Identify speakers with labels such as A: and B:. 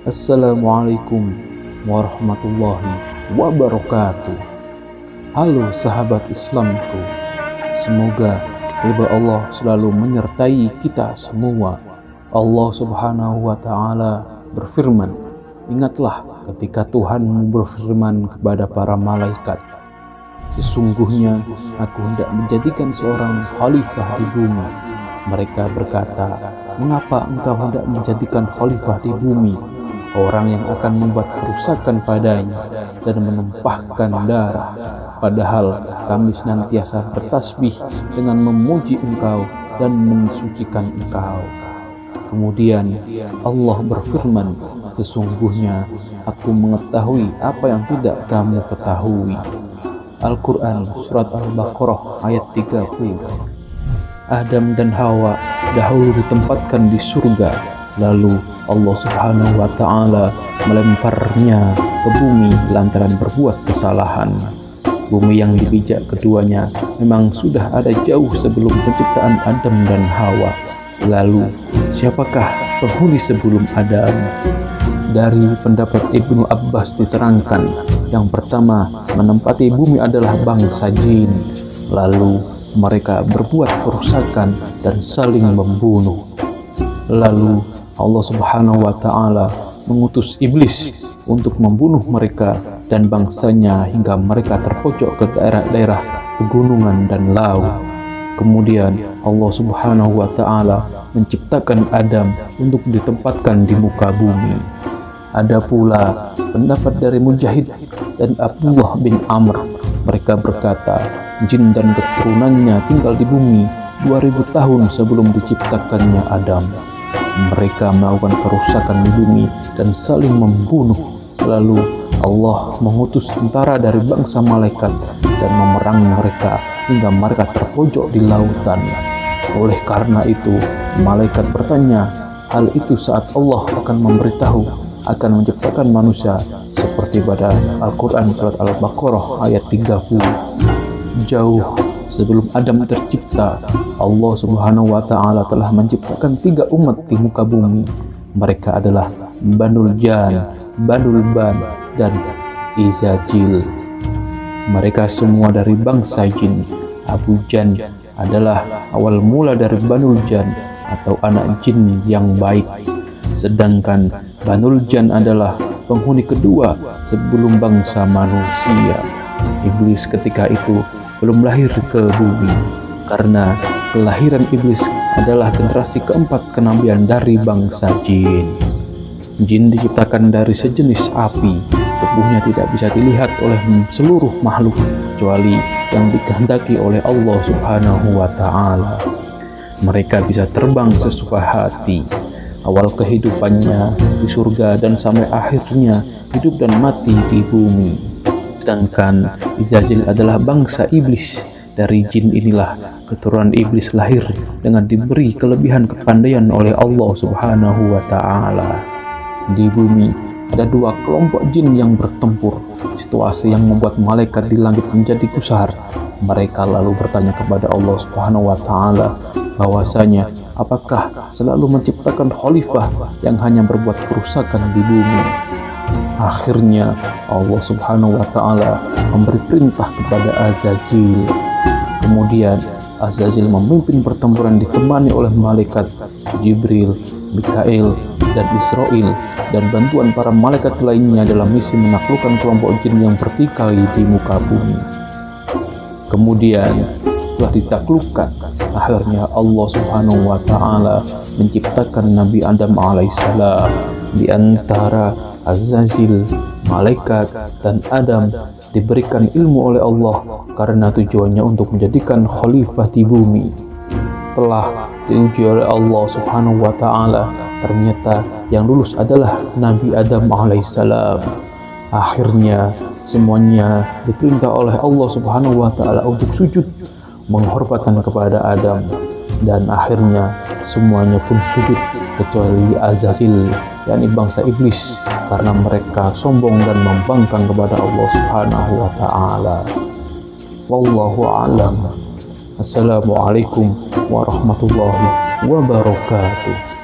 A: Assalamualaikum warahmatullahi wabarakatuh. Halo sahabat Islamku, semoga ridha Allah selalu menyertai kita semua. Allah Subhanahu wa Ta'ala berfirman, ingatlah ketika Tuhanmu berfirman kepada para malaikat, sesungguhnya aku hendak menjadikan seorang khalifah di bumi. Mereka berkata, mengapa engkau hendak menjadikan khalifah di bumi, orang yang akan membuat kerusakan padanya dan menumpahkan darah, padahal kami senantiasa bertasbih dengan memuji engkau dan mensucikan engkau. Kemudian Allah berfirman, sesungguhnya aku mengetahui apa yang tidak kamu ketahui. Al-Quran Surat Al-Baqarah ayat 30. Adam dan Hawa dahulu ditempatkan di surga, lalu Allah Subhanahu wa Ta'ala melemparnya ke bumi lantaran berbuat kesalahan. Bumi yang dipijak keduanya memang sudah ada jauh sebelum penciptaan Adam dan Hawa. Lalu siapakah penghuni sebelum Adam? Dari pendapat Ibnu Abbas diterangkan, yang pertama menempati bumi adalah bangsa jin, lalu mereka berbuat kerusakan dan saling membunuh. Lalu Allah Subhanahu wa Ta'ala mengutus iblis untuk membunuh mereka dan bangsanya hingga mereka terpojok ke daerah-daerah pegunungan dan laut. Kemudian Allah Subhanahu wa Ta'ala menciptakan Adam untuk ditempatkan di muka bumi. Ada pula pendapat dari Mujahid dan Abdullah bin Amr. Mereka berkata, jin dan keturunannya tinggal di bumi 2000 tahun sebelum diciptakannya Adam. Mereka melakukan kerusakan di bumi dan saling membunuh. Lalu Allah mengutus tentara dari bangsa malaikat dan memerangi mereka hingga mereka terpojok di lautan. Oleh karena itu, malaikat bertanya, hal itu saat Allah akan memberitahu akan menciptakan manusia, seperti pada Al-Quran Surat Al-Baqarah ayat 30. Jauh sebelum Adam tercipta, Allah Subhanahu wa Ta'ala telah menciptakan 3 umat di muka bumi. Mereka adalah Banul Jan, Banul Ban, dan Izajil. Mereka semua dari bangsa jin. Abu Jan adalah awal mula dari Banul Jan atau anak jin yang baik. Sedangkan Banul Jan adalah penghuni kedua sebelum bangsa manusia. Iblis ketika itu belum lahir ke bumi, karena kelahiran iblis adalah generasi keempat kenabian dari bangsa jin. Jin diciptakan dari sejenis api, tubuhnya tidak bisa dilihat oleh seluruh makhluk kecuali yang dikehendaki oleh Allah Subhanahu wa Ta'ala. Mereka bisa terbang sesuka hati. Awal kehidupannya di surga dan sampai akhirnya hidup dan mati di bumi. Sedangkan Izajil adalah bangsa iblis. Dari jin inilah keturunan iblis lahir dengan diberi kelebihan kepandaian oleh Allah Subhanahu wa Ta'ala. Di bumi ada 2 kelompok jin yang bertempur, situasi yang membuat malaikat di langit menjadi gusar. Mereka lalu bertanya kepada Allah Subhanahu wa Ta'ala bahwasanya apakah selalu menciptakan khalifah yang hanya berbuat kerusakan di bumi. Akhirnya Allah Subhanahu wa Ta'ala memberi perintah kepada Azazil. Kemudian Azazil memimpin pertempuran ditemani oleh malaikat Jibril, Mikail, dan Israel, dan bantuan para malaikat lainnya dalam misi menaklukkan kelompok jin yang bertikai di muka bumi. Kemudian setelah ditaklukkan, akhirnya Allah Subhanahu wa Ta'ala menciptakan Nabi Adam alaihissalam. Di antara Azazil, malaikat, dan Adam diberikan ilmu oleh Allah karena tujuannya untuk menjadikan khalifah di bumi. Telah diuji oleh Allah Subhanahu wa Ta'ala, ternyata yang lulus adalah Nabi Adam alaihissalam. Akhirnya semuanya diperintah oleh Allah Subhanahu wa Ta'ala untuk sujud menghormatan kepada Adam, dan akhirnya semuanya pun sujud kecuali Azazil, yakni bangsa iblis, karena mereka sombong dan membangkang kepada Allah Subhanahu wa Ta'ala. Wallahu a'lam. Assalamualaikum warahmatullahi wabarakatuh.